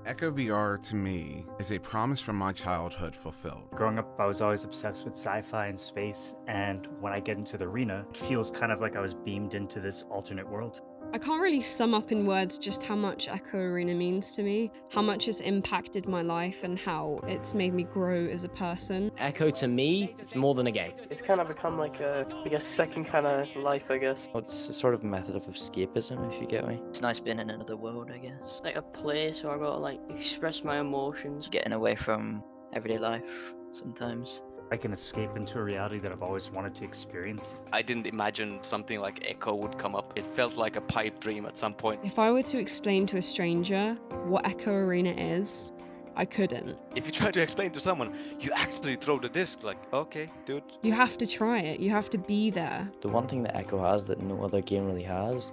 Echo VR to me is a promise from my childhood fulfilled. Growing up, I was always obsessed with sci-fi and space, and when I get into the arena, it feels kind of like I was beamed into this alternate world. I can't really sum up in words just how much Echo Arena means to me, how much it's impacted my life and how it's made me grow as a person. Echo to me, it's more than a game. It's kind of become like a, I guess, second kind of life, I guess. It's a sort of method of escapism, if you get me. It's nice being in another world, I guess. Like a place where I gotta like express my emotions. Getting away from everyday life sometimes. I can escape into a reality that I've always wanted to experience. I didn't imagine something like Echo would come up. It felt like a pipe dream at some point. If I were to explain to a stranger what Echo Arena is, I couldn't. If you try to explain to someone, you actually throw the disc like, okay, dude. You have to try it, you have to be there. The one thing that Echo has that no other game really has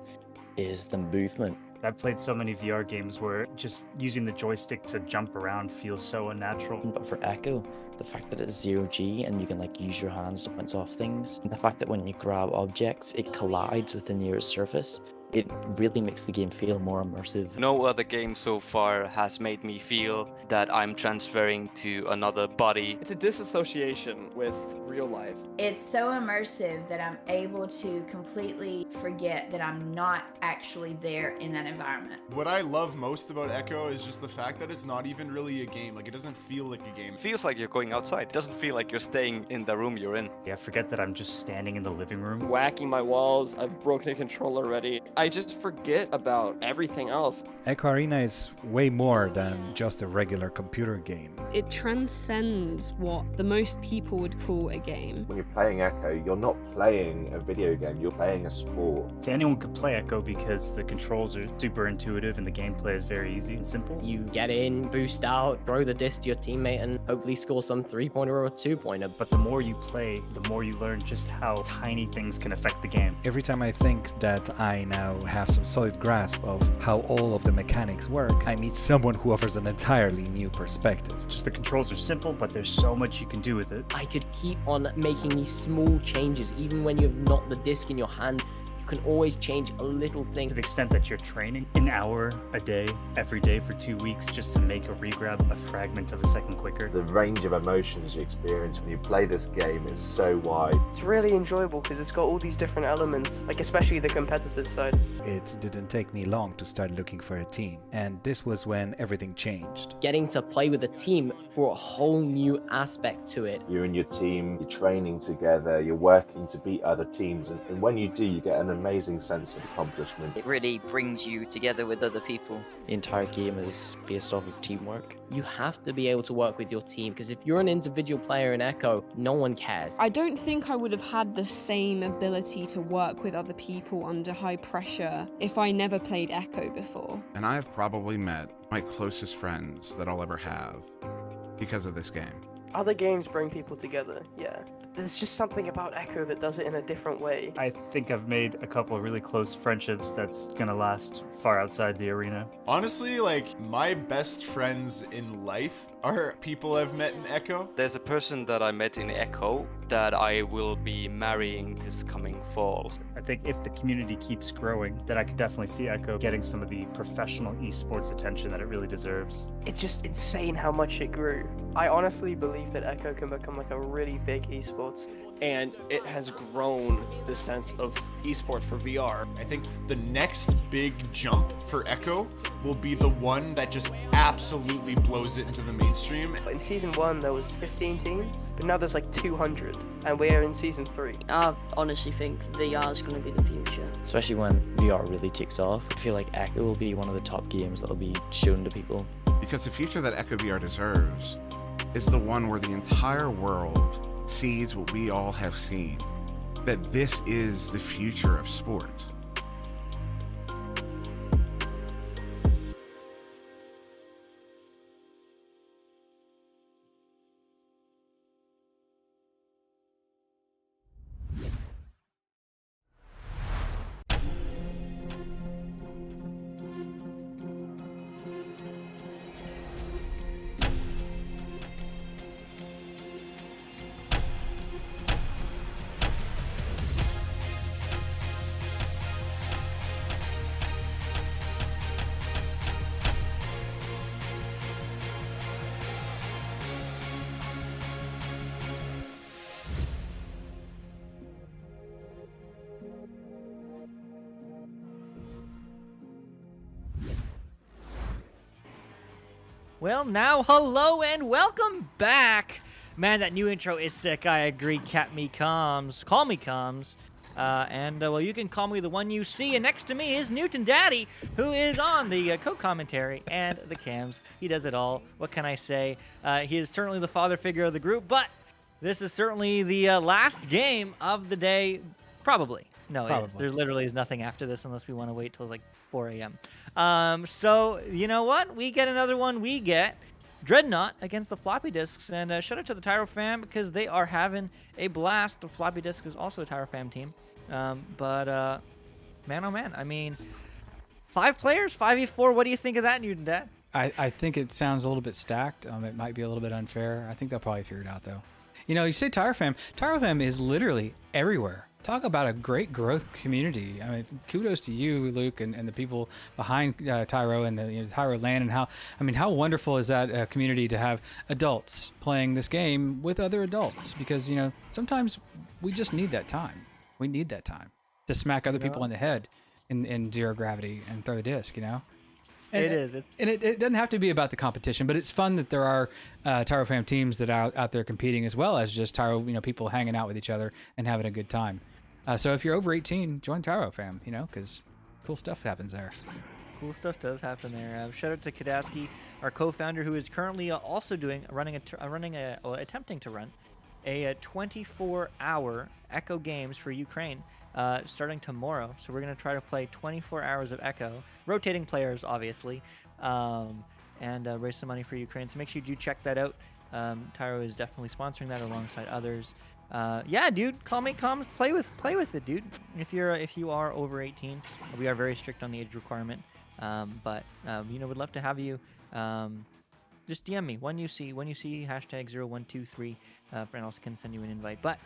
is the movement. I've played so many VR games where just using the joystick to jump around feels so unnatural. But for Echo, the fact that it's 0G and you can like use your hands to bounce off things, and the fact that when you grab objects, it collides with the nearest surface, it really makes the game feel more immersive. No other game so far has made me feel that I'm transferring to another body. It's a disassociation with real life. It's so immersive that I'm able to completely forget that I'm not actually there in that environment. What I love most about Echo is just the fact that it's not even really a game. Like, it doesn't feel like a game. It feels like you're going outside. It doesn't feel like you're staying in the room you're in. Yeah, I forget that I'm just standing in the living room. Whacking my walls, I've broken a controller already. I just forget about everything else. Echo Arena is way more than just a regular computer game. It transcends what the most people would call a game. When you're playing Echo, you're not playing a video game, you're playing a sport. So anyone could play Echo because the controls are super intuitive and the gameplay is very easy and simple. You get in, boost out, throw the disc to your teammate, and hopefully score some 3-pointer or a 2-pointer. But the more you play, the more you learn just how tiny things can affect the game. Every time I think that I now have some solid grasp of how all of the mechanics work, I meet someone who offers an entirely new perspective. Just the controls are simple, but there's so much you can do with it. I could keep on making these small changes, even when you have not the disc in your hand. You can always change a little thing. To the extent that you're training an hour a day, every day for 2 weeks just to make a regrab a fragment of a second quicker. The range of emotions you experience when you play this game is so wide. It's really enjoyable because it's got all these different elements, like especially the competitive side. It didn't take me long to start looking for a team, and this was when everything changed. Getting to play with a team brought a whole new aspect to it. You're in your team, you're training together, you're working to beat other teams, and when you do, you get an amazing sense of accomplishment. It really brings you together with other people. The entire game is based off of teamwork. You have to be able to work with your team, because if you're an individual player in Echo, no one cares. I don't think I would have had the same ability to work with other people under high pressure if I never played Echo before. And I have probably met my closest friends that I'll ever have because of this game. Other games bring people together, yeah. There's just something about Echo that does it in a different way. I think I've made a couple of really close friendships that's gonna last far outside the arena. Honestly, like, my best friends in life are people I've met in Echo. There's a person that I met in Echo that I will be marrying this coming fall. I think if the community keeps growing, then I could definitely see Echo getting some of the professional esports attention that it really deserves. It's just insane how much it grew. I honestly believe believe that Echo can become like a really big esports. And it has grown the sense of esports for VR. I think the next big jump for Echo will be the one that just absolutely blows it into the mainstream. In season 1 there was 15 teams, but now there's like 200, and we're in season 3. I honestly think VR is going to be the future. Especially when VR really takes off, I feel like Echo will be one of the top games that will be shown to people. Because the future that Echo VR deserves is the one where the entire world sees what we all have seen, that this is the future of sport. Well, now, hello and welcome back. Man, that new intro is sick. I agree. Call me comms. Well, you can call me the one you see. And next to me is Newton Daddy, who is on the co-commentary and the cams. He does it all. What can I say? He is certainly the father figure of the group, but this is certainly the last game of the day. Probably. No, there literally is nothing after this unless we want to wait till like 4 a.m. So, you know what? We get another one. We get Dreadnought against the Floppy Disks. And shout out to the Tyro fam because they are having a blast. The Floppy Disk is also a Tyro fam team. Man, oh man. I mean, 5 players, 5v4. What do you think of that, Newton Dad? I think it sounds a little bit stacked. It might be a little bit unfair. I think they'll probably figure it out, though. You know, you say Tyro fam. Tyro fam is literally everywhere. Talk about a great growth community. I mean, kudos to you, Luke, and the people behind Tyro and the Tyro land, and how wonderful is that community to have adults playing this game with other adults, because sometimes we just need that time. We need that time to smack other people in the head in zero gravity and throw the disc. And it doesn't have to be about the competition, but it's fun that there are Tyro fam teams that are out there competing, as well as just Tyro, people hanging out with each other and having a good time. So if you're over 18, join Tyro fam, because cool stuff happens there. Cool stuff does happen there. Shout out to Kadaski, our co-founder, who is currently also attempting to run a 24-hour Echo Games for Ukraine. Starting tomorrow. So we're going to try to play 24 hours of Echo, rotating players, obviously, and raise some money for Ukraine. So make sure you do check that out. Tyro is definitely sponsoring that alongside others. Yeah, dude, call me, come play with it, dude. If you are over 18, we are very strict on the age requirement. But would love to have you. Just DM me when you see hashtag 0123. Friend also can send you an invite. But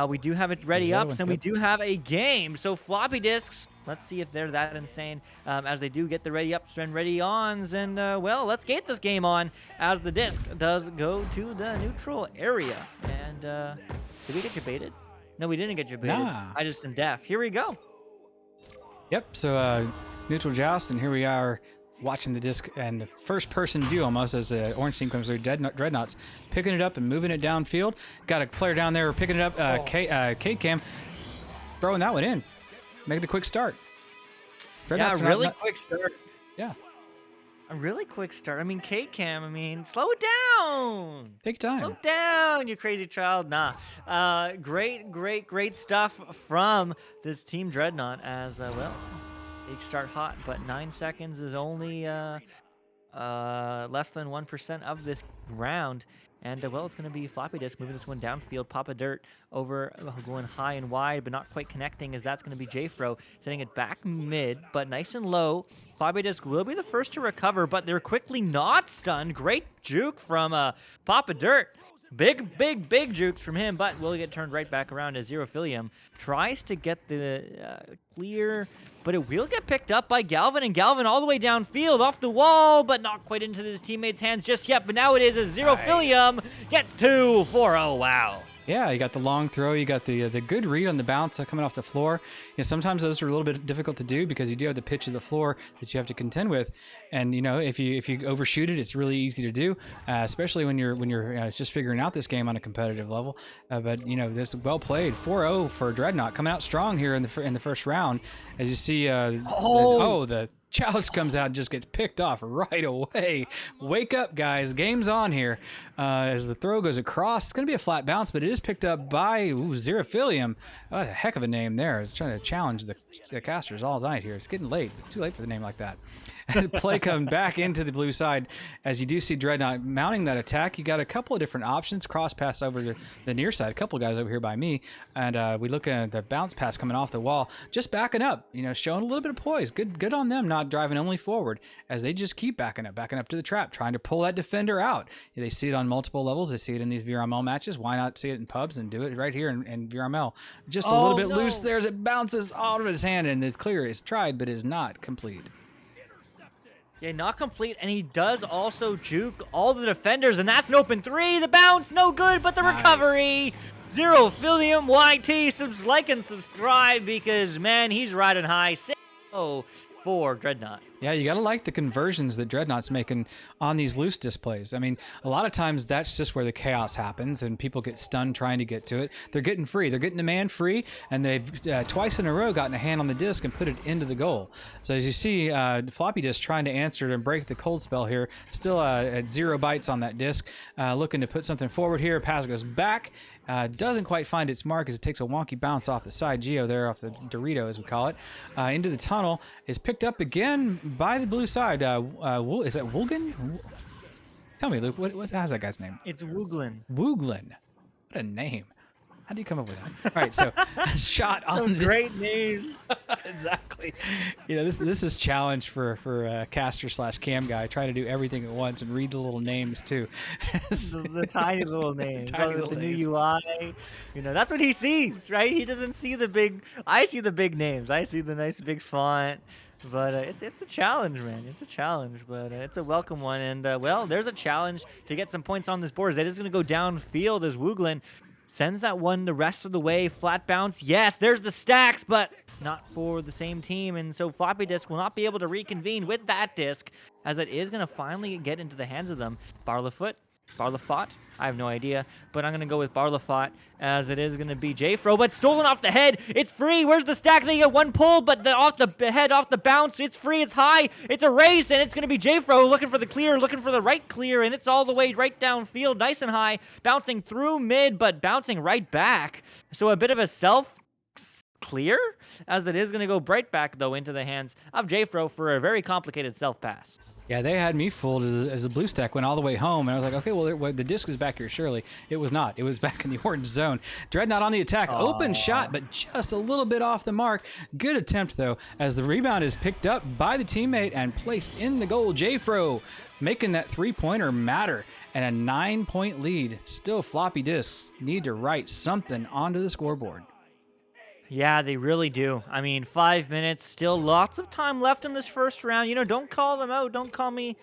we do have it ready up, and we do have a game. So Floppy Disks, let's see if they're that insane as they do get the ready ups and ready ons. And, well, let's get this game on as the disc does go to the neutral area. And did we get debated? No, we didn't get debated. Nah. I just am deaf. Here we go. Yep, so neutral joust, and here we are watching the disc and the first person view almost as the orange team comes through. Dreadnoughts picking it up and moving it downfield. Got a player down there picking it up. K-Cam throwing that one in. Making a quick start. Dreadnoughts quick start. Yeah. A really quick start. I mean, K-Cam, slow it down. Take your time. Slow it down, you crazy child. Nah. Great stuff from this team Dreadnought as, well, they start hot, but 9 seconds is only less than 1% of this round. And, well, it's going to be Floppy Disk moving this one downfield. Papa Dirt over, going high and wide, but not quite connecting, as that's going to be J-Fro, sending it back mid, but nice and low. Floppy Disk will be the first to recover, but they're quickly not stunned. Great juke from Papa Dirt. Big jukes from him, but will get turned right back around as Xerophilium tries to get the clear, but it will get picked up by Galvin, and Galvin all the way downfield off the wall, but not quite into his teammate's hands just yet, but now it is as Xerophilium gets 2-4-0. Wow. Yeah, you got the long throw, you got the good read on the bounce coming off the floor. You know, sometimes those are a little bit difficult to do because you do have the pitch of the floor that you have to contend with, and you know if you overshoot it, it's really easy to do, especially when you're just figuring out this game on a competitive level. But you know, this well played, 4-0 for Dreadnought, coming out strong here in the first round. As you see, the Chouse comes out and just gets picked off right away. Wake up, guys. Game's on here. As the throw goes across, it's going to be a flat bounce, but it is picked up by Xerophilium. What a heck of a name there. It's trying to challenge the casters all night here. It's getting late. It's too late for the name like that. Play coming back into the blue side. As you do see Dreadnought mounting that attack, you got a couple of different options. Cross pass over the near side. A couple of guys over here by me. And we look at the bounce pass coming off the wall. Just backing up, you know, showing a little bit of poise. Good on them, not driving only forward, as they just keep backing up to the trap, trying to pull that defender out. They see it on multiple levels. They see it in these VRML matches. Why not see it in pubs and do it right here in VRML? Just a little bit loose there as it bounces out of his hand, and it's clear. It's tried, but is not complete. Yeah, not complete, and he does also juke all the defenders, and that's an open three. The bounce, no good, but the recovery. Xerophilium YT, like and subscribe because, man, he's riding high. 6-0 for Dreadnought. Yeah, you got to like the conversions that Dreadnought's making on these loose displays. I mean, a lot of times that's just where the chaos happens and people get stunned trying to get to it. They're getting free. They're getting the man free, and they've twice in a row gotten a hand on the disc and put it into the goal. So as you see, Floppy Disc trying to answer and break the cold spell here. Still at 0 bites on that disc. Looking to put something forward here. Pass goes back. Doesn't quite find its mark as it takes a wonky bounce off the side geo there, off the Dorito as we call it, into the tunnel. Is picked up again by the blue side. Is that Woogan? Tell me, Luke, how's that guy's name? It's Wooglin. Wooglin. What a name. How do you come up with that? All right, so shot on the great names. Exactly. You know, this is challenge for caster / cam guy trying to do everything at once and read the little names too. the tiny little names. The new UI. You know, that's what he sees, right? He doesn't see the big. I see the big names. I see the nice big font. But it's a challenge, man. It's a challenge, but it's a welcome one. And, well, there's a challenge to get some points on this board. That is going to go downfield as Wooglin sends that one the rest of the way. Flat bounce. Yes, there's the stacks, but not for the same team. And so Floppy Disc will not be able to reconvene with that disc, as it is going to finally get into the hands of them. Barlafot? I have no idea, but I'm going to go with Barlafot, as it is going to be Jfro, but stolen off the head. It's free. Where's the stack? They get one pull, but off the head, off the bounce. It's free. It's high. It's a race, and it's going to be Jfro looking for the clear, looking for the right clear, and it's all the way right downfield, nice and high, bouncing through mid, but bouncing right back. So a bit of a self-clear, as it is going to go right back, though, into the hands of Jfro for a very complicated self-pass. Yeah, they had me fooled as the blue stack went all the way home, and I was like, okay, well, the disc is back here, surely. It was not. It was back in the orange zone. Dreadnought on the attack. Open shot, but just a little bit off the mark. Good attempt, though, as the rebound is picked up by the teammate and placed in the goal. Jfro making that three-pointer matter, and a 9-point lead. Still, Floppy Discs need to write something onto the scoreboard. Yeah, they really do. I mean, 5 minutes, still lots of time left in this first round. You know, don't call them out. Don't call me,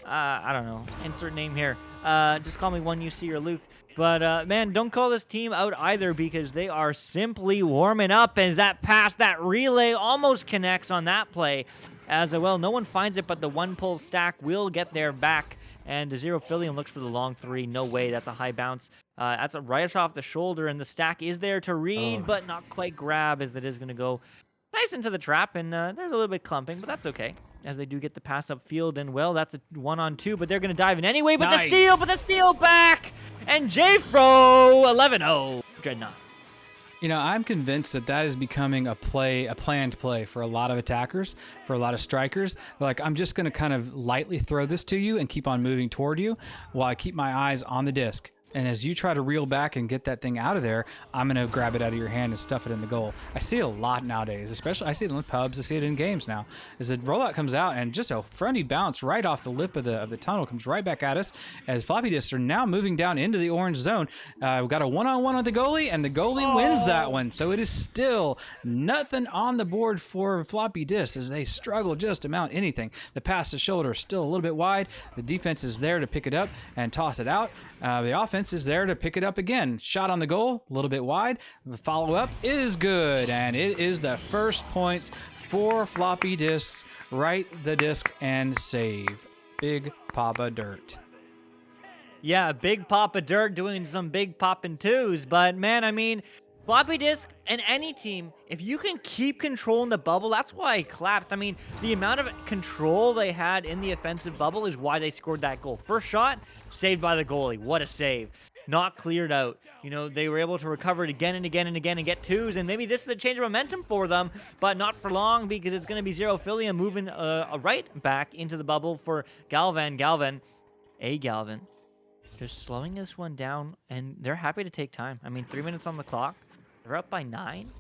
I don't know, insert name here. Just call me 1UC or Luke. But, man, don't call this team out either, because they are simply warming up. As that pass, that relay almost connects on that play. As well, no one finds it, but the one-pull stack will get there back. And Xerophilium looks for the long three. No way. That's a high bounce. That's a right off the shoulder, and the stack is there to read, but not quite grab, as it is going to go nice into the trap, and there's a little bit clumping, but that's okay, as they do get the pass upfield, and, well, that's a 1-on-2, but they're going to dive in anyway, but the steal back, and Jfro 11-0, Dreadnought. You know, I'm convinced that is becoming a planned play for a lot of attackers, for a lot of strikers. Like, I'm just going to kind of lightly throw this to you and keep on moving toward you while I keep my eyes on the disc. And as you try to reel back and get that thing out of there, I'm going to grab it out of your hand and stuff it in the goal. I see it a lot nowadays, especially I see it in the pubs, I see it in games now. As the rollout comes out and just a fronty bounce right off the lip of the tunnel comes right back at us as floppy disks are now moving down into the orange zone. We've got a one-on-one with the goalie, and the goalie wins that one. So it is still nothing on the board for floppy disks as they struggle just to mount anything. The pass to shoulder is still a little bit wide. The defense is there to pick it up and toss it out. The offense is there to pick it up again. Shot on the goal, a little bit wide. The follow-up is good, and it is the first points for floppy disks. Right the disc and save. Big Papa Dirt. Yeah, Big Papa Dirt doing some big poppin' twos, but man, I mean, floppy disk and any team, if you can keep controlling the bubble, that's why I clapped. I mean, the amount of control they had in the offensive bubble is why they scored that goal. First shot, saved by the goalie. What a save. Not cleared out. You know, they were able to recover it again and again and again and get twos, and maybe this is a change of momentum for them, but not for long because it's going to be Zero Philia moving right back into the bubble for Galvan, just slowing this one down, and they're happy to take time. I mean, 3 minutes on the clock. They're up by 9.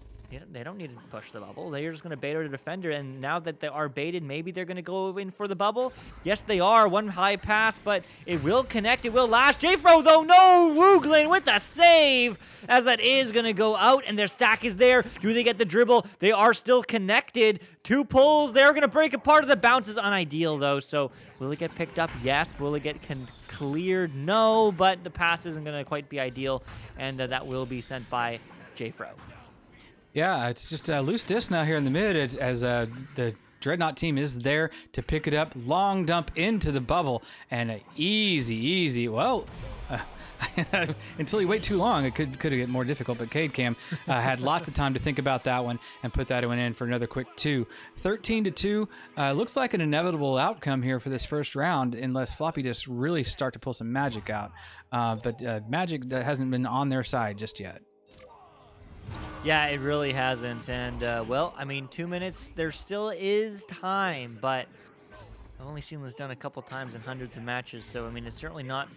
They don't need to push the bubble. They're just going to bait out a defender, and now that they are baited, maybe they're going to go in for the bubble. Yes, they are. One high pass, but it will connect. It will last. Jfro, though, no! Wooglin with the save, as that is going to go out, and their stack is there. Do they get the dribble? They are still connected. 2 pulls. They're going to break apart. Of the bounce is unideal, though, so will it get picked up? Yes. Will it get cleared? No, but the pass isn't going to quite be ideal, and that will be sent by Jfro. Yeah, it's just a loose disc now here in the mid as the Dreadnought team is there to pick it up. Long dump into the bubble and an easy. Well, until you wait too long, it could get more difficult. But Cade Cam had lots of time to think about that one and put that one in for another quick 2. 13-2 looks like an inevitable outcome here for this first round, unless floppy disks really start to pull some magic out. But magic hasn't been on their side just yet. Yeah, it really hasn't. And, well, I mean, 2 minutes, there still is time, but I've only seen this done a couple times in hundreds of matches, so, I mean, it's certainly not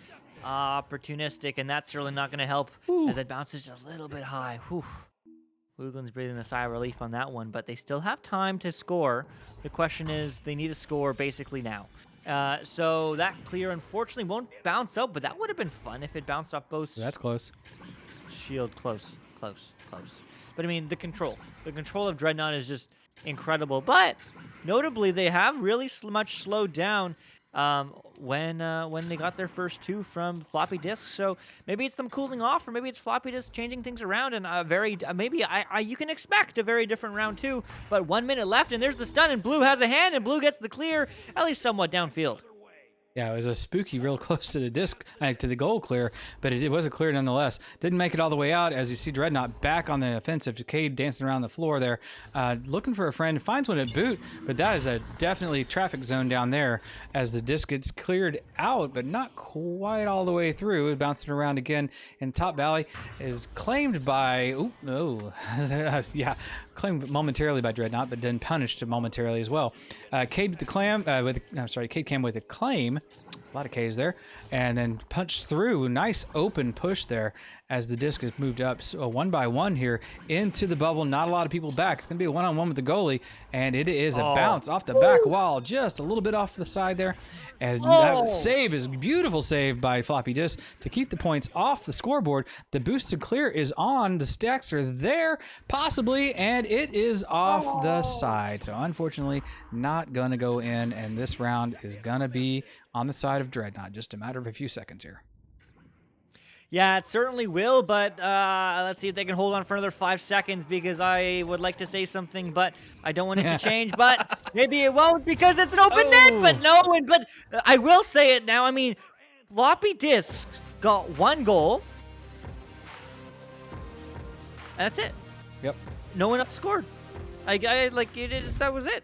opportunistic, and that's certainly not going to help as it bounces just a little bit high. Whew. Wooglin's breathing a sigh of relief on that one, but they still have time to score. The question is, they need to score basically now. So that clear, unfortunately, won't bounce out, but that would have been fun if it bounced off both. That's close. Shield, close. But I mean, the control of Dreadnought is just incredible. But notably, they have really much slowed down when they got their first 2 from floppy disks. So maybe it's them cooling off, or maybe it's floppy disks changing things around. And you can expect a very different round 2. But 1 minute left, and there's the stun, and Blue has a hand, and Blue gets the clear, at least somewhat downfield. Yeah, it was a spooky real close to the disc, to the goal clear, but it was a clear nonetheless. Didn't make it all the way out, as you see Dreadnought back on the offensive. Cade dancing around the floor there, looking for a friend. Finds one at boot, but that is a definitely traffic zone down there as the disc gets cleared out, but not quite all the way through. Bouncing around again in top valley is claimed by, claimed momentarily by Dreadnought, but then punished momentarily as well. Cade Cam with a claim. A lot of K's there, and then punched through. Nice open push there as the disc has moved up. So 1 by 1 here into the bubble. Not a lot of people back. It's going to be a one-on-one with the goalie, and it is a bounce off the back wall, just a little bit off the side there. And that save is a beautiful save by floppy disk to keep the points off the scoreboard. The boosted clear is on. The stacks are there, possibly, and it is off the side. So unfortunately, not going to go in, and this round is going to be on the side of Dreadnought. Just a matter of a few seconds here. Yeah, it certainly will, but let's see if they can hold on for another 5 seconds, because I would like to say something, but I don't want it to change, but maybe it won't because it's an open net, but no, but I will say it now. I mean, floppy disks got 1 goal. That's it. Yep. No one else scored. That was it.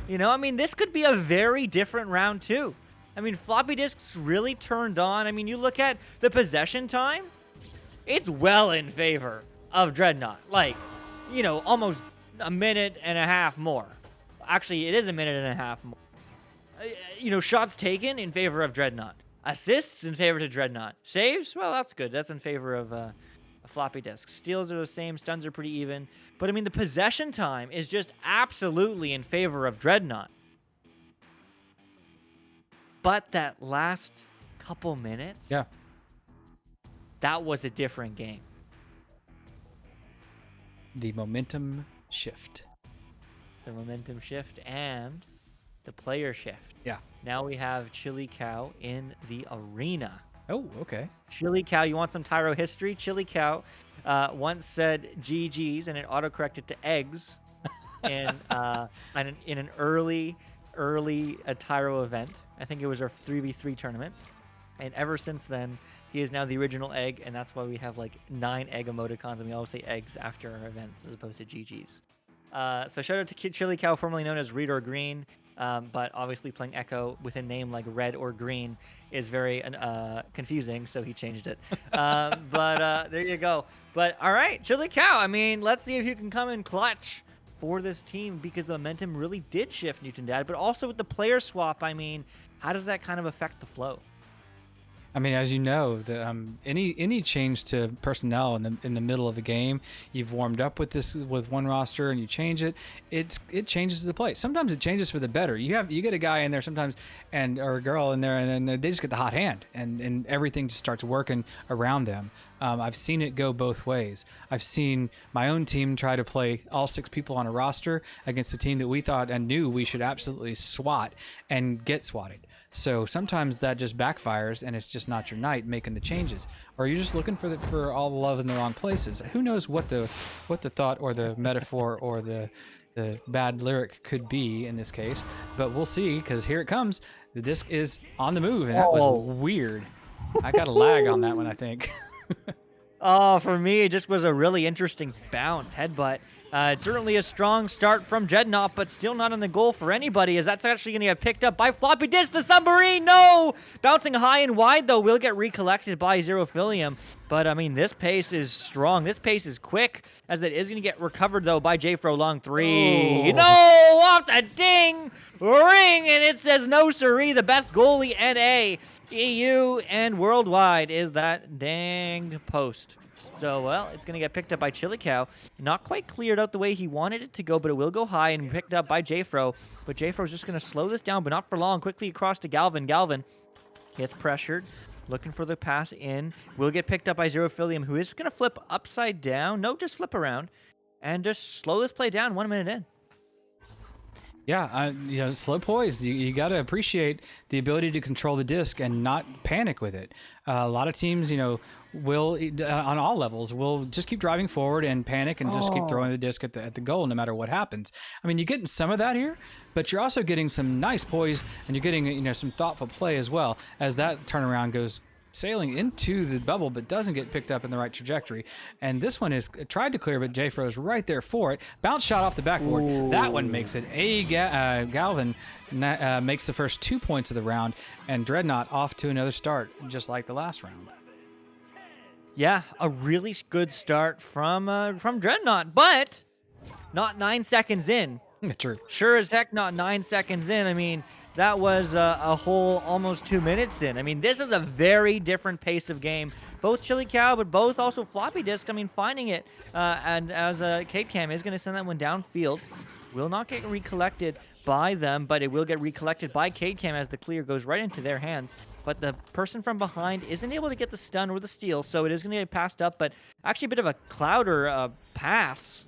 You know, I mean, this could be a very different round 2. I mean, floppy disks really turned on. I mean, you look at the possession time, it's well in favor of Dreadnought. Like, you know, almost a minute and a half more. Actually, it is a minute and a half more. You know, shots taken in favor of Dreadnought. Assists in favor to Dreadnought. Saves? Well, that's good. That's in favor of a floppy disk. Steals are the same. Stuns are pretty even. But, I mean, the possession time is just absolutely in favor of Dreadnought. But that last couple minutes, Yeah. that was a different game. The momentum shift. The momentum shift and the player shift. Yeah. Now we have Chili Cow in the arena. Oh, okay. Chili Cow, you want some Tyro history? Chili Cow once said GG's and it autocorrected to eggs in an early Tyro event. I think it was our 3v3 tournament. And ever since then, he is now the original egg, and that's why we have like 9 egg emoticons, and we always say eggs after our events as opposed to GG's. So shout out to Chili Cow, formerly known as Reed or Green, but obviously playing Echo with a name like Red or Green is very confusing, so he changed it. But there you go. But all right, Chili Cow, I mean, let's see if you can come in clutch for this team, because the momentum really did shift Newton Dad, but also with the player swap, I mean, how does that kind of affect the flow? I mean, as you know, any change to personnel in the middle of a game, you've warmed up with one roster and you change it, it changes the play. Sometimes it changes for the better. You get a guy in there sometimes or a girl in there, and then they just get the hot hand, and everything just starts working around them. I've seen it go both ways. I've seen my own team try to play all 6 people on a roster against a team that we thought and knew we should absolutely swat and get swatted. So sometimes that just backfires, and it's just not your night making the changes, or you're just looking for all the love in the wrong places. Who knows what the thought or the metaphor or the bad lyric could be in this case, but we'll see, because here it comes. The disc is on the move, and that was weird. I got a lag on that one, I think. Oh, for me, it just was a really interesting bounce, headbutt. It's certainly a strong start from Dreadnought, but still not on the goal for anybody, as that's actually going to get picked up by Floppy Disk, the submarine. No! Bouncing high and wide, though, will get recollected by Xerophilium. But, I mean, this pace is strong. This pace is quick, as it is going to get recovered, though, by J-Fro long 3. Oh. No! Off the ding! Ring! And it says no, siree. The best goalie NA, EU, and worldwide is that danged post. So, well, it's going to get picked up by Chili Cow. Not quite cleared out the way he wanted it to go, but it will go high and picked up by J-Fro. But J-Fro's just going to slow this down, but not for long. Quickly across to Galvin. Galvin gets pressured, looking for the pass in. Will get picked up by Xerophilium, who is going to flip upside down. No, just flip around and just slow this play down 1 minute in. Yeah, slow poise. You got to appreciate the ability to control the disc and not panic with it. A lot of teams, will on all levels will just keep driving forward and panic and just keep throwing the disc at the goal no matter what happens. I mean, you're getting some of that here, but you're also getting some nice poise, and you're getting some thoughtful play as well, as that turnaround goes sailing into the bubble but doesn't get picked up in the right trajectory. And this one is tried to clear, but J-Fro's right there for it. Bounce shot off the backboard. Ooh. That one makes it. Galvin makes the first 2 points of the round, and Dreadnought off to another start, just like the last round. Yeah, a really good start from Dreadnought, but not 9 seconds in. True. Sure as heck not 9 seconds in. I mean, that was a whole almost 2 minutes in. I mean, this is a very different pace of game. Both Chili Cow, but both also Floppy Disk, I mean, finding it. And as Kate Cam is going to send that one downfield. Will not get recollected by them, but it will get recollected by Kate Cam as the clear goes right into their hands. But the person from behind isn't able to get the stun or the steal, so it is going to get passed up. But actually a bit of a clouder pass,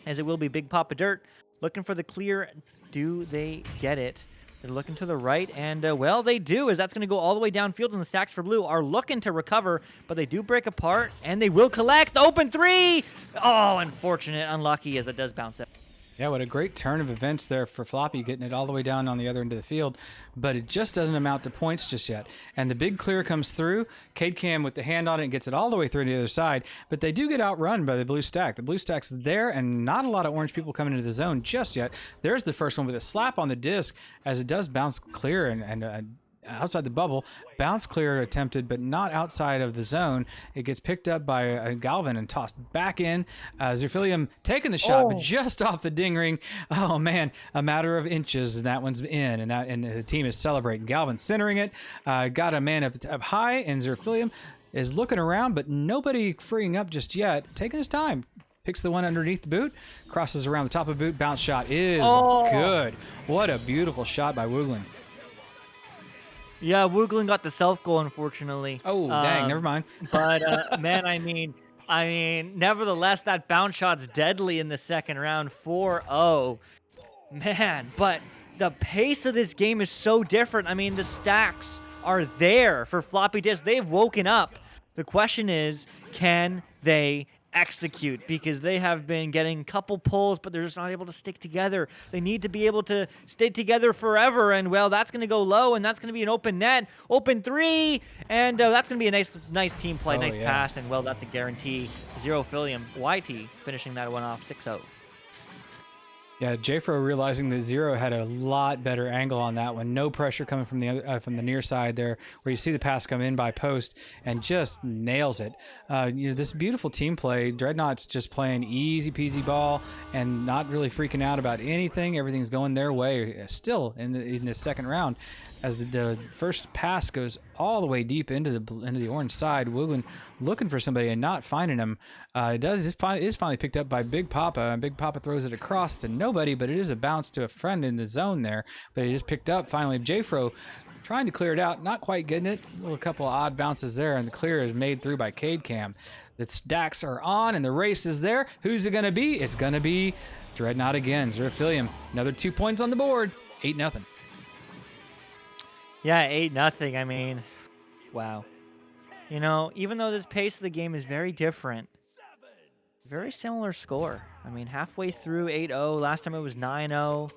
as it will be Big Papa Dirt looking for the clear. Do they get it? They're looking to the right, and, well, they do, as that's going to go all the way downfield, and the Stacks for Blue are looking to recover, but they do break apart, and they will collect. Open 3! Oh, unfortunate, unlucky, as it does bounce out. Yeah, what a great turn of events there for Floppy, getting it all the way down on the other end of the field, but it just doesn't amount to points just yet. And the big clear comes through. Cade Cam with the hand on it gets it all the way through to the other side, but they do get outrun by the blue stack. The blue stack's there, and not a lot of orange people coming into the zone just yet. There's the first one with a slap on the disc, as it does bounce clear, and outside the bubble. Bounce clear attempted, but not outside of the zone. It gets picked up by Galvin and tossed back in. Zerphilium taking the shot, but just off the ding ring. Oh man, a matter of inches, and that one's in, and the team is celebrating. Galvin centering it, got a man up high, and Zerphilium is looking around, but nobody freeing up just yet. Taking his time. Picks the one underneath the boot, crosses around the top of the boot. Bounce shot is good. What a beautiful shot by Wooglin. Yeah, Wooglin got the self goal, unfortunately. Oh, dang, never mind. But man, I mean, nevertheless, that bounce shot's deadly in the second round. 4-0. Man, but the pace of this game is so different. I mean, the stacks are there for Floppy Disk. They've woken up. The question is, can they execute? Because they have been getting a couple pulls, but they're just not able to stick together. They need to be able to stay together forever, and well, that's going to go low, and that's going to be an open net, open three, and that's going to be a nice team play, nice pass, and well, that's a guarantee. Zerphilium, YT finishing that one off 6-0. Yeah, Jfro realizing that Zero had a lot better angle on that one. No pressure coming from the near side there, where you see the pass come in by post and just nails it. This beautiful team play. Dreadnought's just playing easy peasy ball and not really freaking out about anything. Everything's going their way still in the second round. As the first pass goes all the way deep into the orange side, Wooglin looking for somebody and not finding him. It is finally picked up by Big Papa, and Big Papa throws it across to nobody, but it is a bounce to a friend in the zone there. But it is picked up finally. Jfro trying to clear it out, not quite getting it. A couple of odd bounces there, and the clear is made through by Cam. The stacks are on, and the race is there. Who's it going to be? It's going to be Dreadnought again. Zerphilium, another 2 points on the board. 8-0. Yeah, 8-0. I mean, wow. You know, even though this pace of the game is very different, very similar score. I mean, halfway through 8-0. Last time it was 9-0.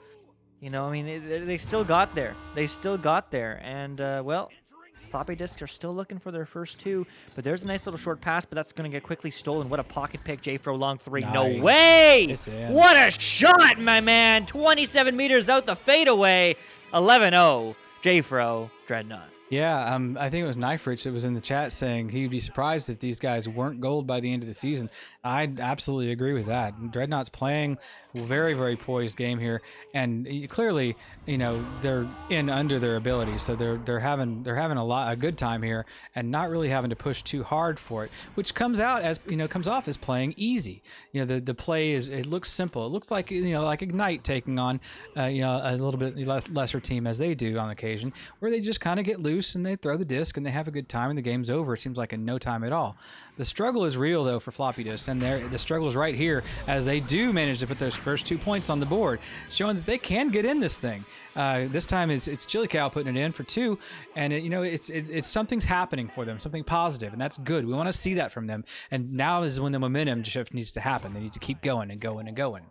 You know, I mean, they still got there. They still got there. And, well, Floppy Disks are still looking for their first two. But there's a nice little short pass, but that's going to get quickly stolen. What a pocket pick, Jfro, long three. Nice. No way! What a shot, my man! 27 meters out the fadeaway. 11-0. Jfro, Dreadnought. Yeah, I think it was Knife Rich that was in the chat saying he'd be surprised if these guys weren't gold by the end of the season. I absolutely agree with that. Dreadnought's playing a very, very poised game here, and clearly, you know, they're in under their ability, so they're having a good time here, and not really having to push too hard for it, which comes off as playing easy. You know, the play it looks simple. It looks like, you know, like Ignite taking on a little bit lesser team as they do on occasion, where they just kind of get loose and they throw the disc and they have a good time and the game's over. It seems like in no time at all. The struggle is real though for Floppy Disks, and the struggle is right here as they do manage to put those first 2 points on the board, showing that they can get in this thing. This time it's Chili Cow putting it in for 2, and it's something's happening for them, something positive, and that's good. We want to see that from them, and now is when the momentum shift needs to happen. They need to keep going and going and going.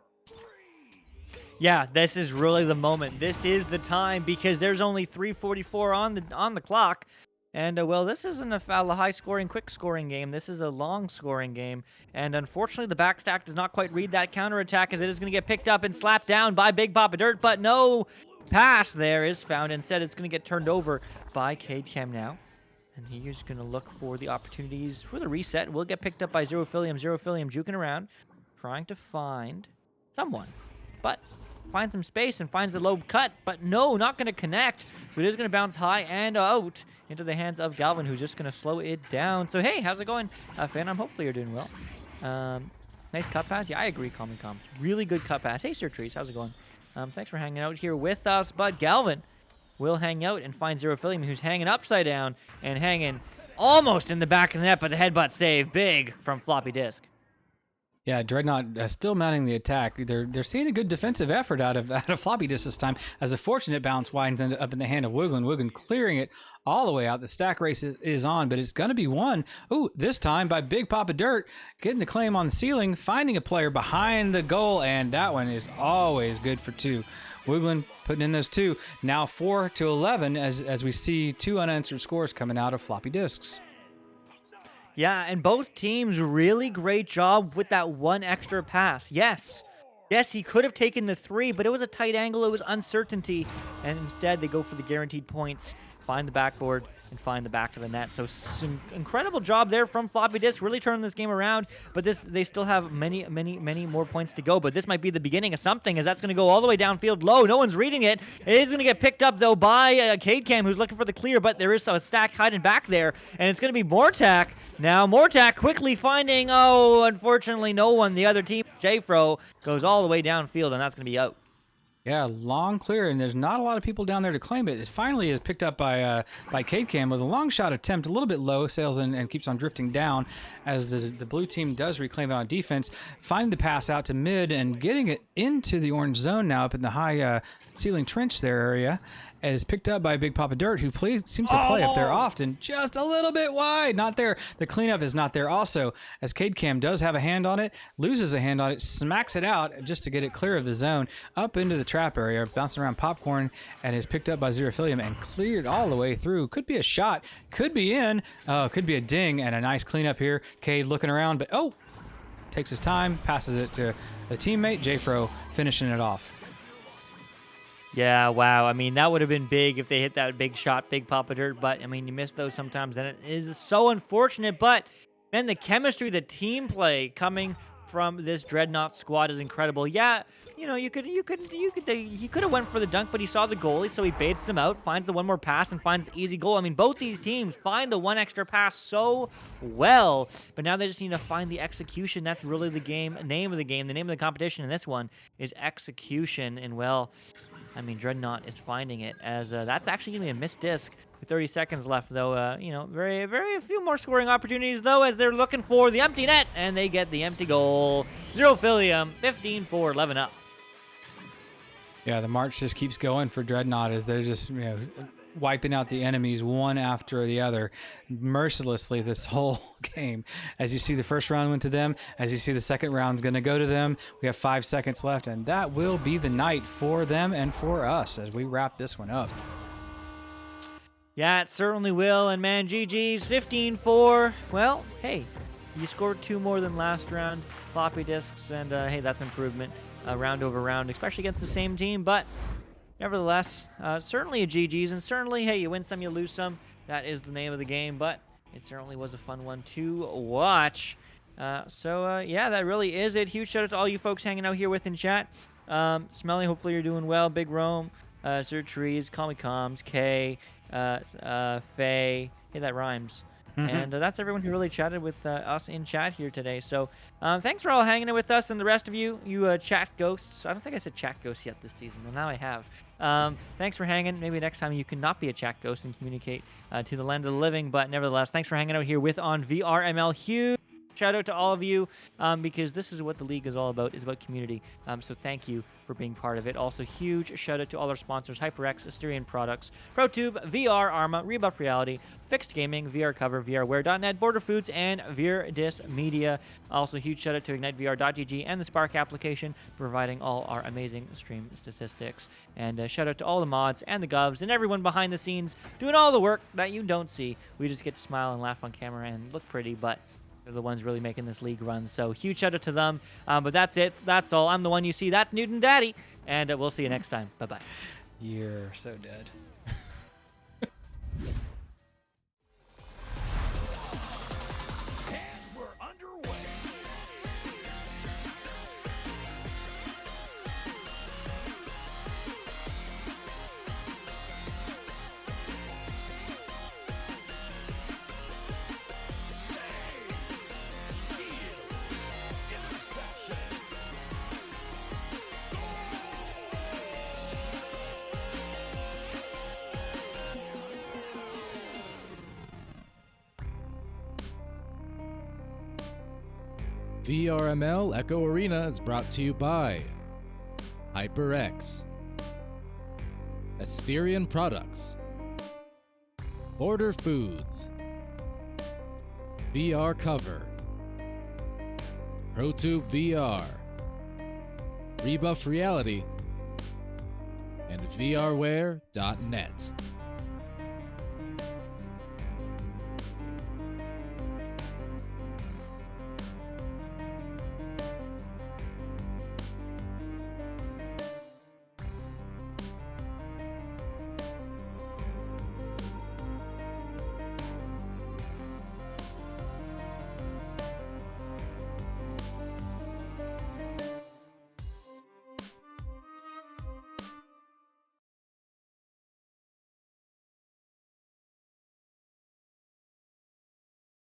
Yeah, this is really the moment. This is the time, because there's only 3:44 on the clock. And, well, this isn't a high-scoring, quick-scoring game. This is a long-scoring game. And, unfortunately, the backstack does not quite read that counterattack, as it is going to get picked up and slapped down by Big Papa Dirt. But no pass there is found. Instead, it's going to get turned over by Cam now. And he's going to look for the opportunities for the reset. Will get picked up by Zerphilium. Zerphilium juking around, trying to find someone. But finds some space and finds the low cut, but no, not going to connect. So it is going to bounce high and out into the hands of Galvin, who's just going to slow it down. So hey, how's it going, Phantom? Hopefully you're doing well. Nice cut pass. Yeah, I agree, Calm. Really good cut pass. Hey, Sir Trees, how's it going? Thanks for hanging out here with us. But Galvin will hang out and find Zerphilium, who's hanging upside down and hanging almost in the back of the net, but the headbutt save big from Floppy Disk. Yeah, Dreadnought still mounting the attack. They're seeing a good defensive effort out of Floppy Disk this time, as a fortunate bounce winds up in the hand of Wooglin. Wooglin clearing it all the way out. The stack race is on, but it's going to be won. Ooh, this time by Big Papa Dirt, getting the claim on the ceiling, finding a player behind the goal, and that one is always good for 2. Wooglin putting in those 2. Now 4-11 as we see 2 unanswered scores coming out of Floppy Disks. Yeah, and both teams really great job with that one extra pass. Yes, he could have taken the 3, but it was a tight angle. It was uncertainty, and instead they go for the guaranteed points find the backboard, and find the back of the net. So some incredible job there from Floppy Disk, really turning this game around. But they still have many more points to go. But this might be the beginning of something, as that's going to go all the way downfield low. No one's reading it. It is going to get picked up, though, by Cam, who's looking for the clear. But there is a stack hiding back there, and it's going to be Mortak. Now, Mortak quickly finding, unfortunately, no one. The other team, Jfro, goes all the way downfield, and that's going to be out. Yeah, long clear, and there's not a lot of people down there to claim it. It finally is picked up by Cam with a long shot attempt, a little bit low, sails in and keeps on drifting down as the blue team does reclaim it on defense, finding the pass out to mid and getting it into the orange zone now up in the high ceiling trench there area. Is picked up by Big Papa Dirt, who seems to play up there often, just a little bit wide. Not there. The cleanup is not there also, as Cam does have a hand on it, loses a hand on it, smacks it out just to get it clear of the zone, up into the trap area, bouncing around Popcorn, and is picked up by Xerophilium and cleared all the way through. Could be a shot, could be in, could be a ding, and a nice cleanup here. Cade looking around, but takes his time, passes it to a teammate, Jfro, finishing it off. Yeah, wow. I mean, that would have been big if they hit that big shot, Big Papa Dirt. But, I mean, you miss those sometimes, and it is so unfortunate. But, man, the chemistry, the team play coming from this Dreadnought squad is incredible. Yeah, you know, he could have went for the dunk, but he saw the goalie, so he baits them out, finds the one more pass, and finds the easy goal. I mean, both these teams find the one extra pass so well, but now they just need to find the execution. That's really the name of the game. The name of the competition in this one is execution, and, well, I mean, Dreadnought is finding it, as that's actually going to be a missed disc with 30 seconds left, though. You know, very few more scoring opportunities, though, as they're looking for the empty net, and they get the empty goal. Xerophilium, 15-4, 11 up. Yeah, the march just keeps going for Dreadnought as they're just, wiping out the enemies one after the other mercilessly this whole game. As you see, the first round went to them. As you see, the second round's going to go to them. We have 5 seconds left, and that will be the night for them and for us as we wrap this one up. Yeah, it certainly will. And, man, GG's 15-4. Well, hey, you scored 2 more than last round, Floppy Disks, and, hey, that's improvement round over round, especially against the same team. But nevertheless, certainly a GG's, and certainly, hey, you win some, you lose some. That is the name of the game, but it certainly was a fun one to watch. Yeah, that really is it. Huge shout out to all you folks hanging out here within chat. Smelly, hopefully you're doing well. Big Rome, Sir Trees, Call Me Comms, Kay, Faye. Hey, that rhymes. And that's everyone who really chatted with us in chat here today. So thanks for all hanging in with us, and the rest of you chat ghosts. I don't think I said chat ghosts yet this season, but now I have. Thanks for hanging. Maybe next time you can not be a chat ghost and communicate to the land of the living. But nevertheless, thanks for hanging out here with on VRML. Huge shout out to all of you, because this is what the league is all about. It's about community. So thank you for being part of it. Also, huge shout out to all our sponsors: HyperX, Asterion Products, ProTube, VR Arma, Rebuff Reality, Fixed Gaming, VR Cover, VRWare.net, Border Foods, and VirDis Media. Also, huge shout out to IgniteVR.gg and the Spark application, providing all our amazing stream statistics. And shout out to all the mods and the govs and everyone behind the scenes doing all the work that you don't see. We just get to smile and laugh on camera and look pretty, but they're the ones really making this league run. So huge shout out to them. But that's it. That's all. I'm the one you see. That's Newton Daddy. And we'll see you next time. Bye-bye. You're so dead. VRML Echo Arena is brought to you by HyperX, Asterion Products, Border Foods, VR Cover, ProTube VR, Rebuff Reality, and VRWare.net.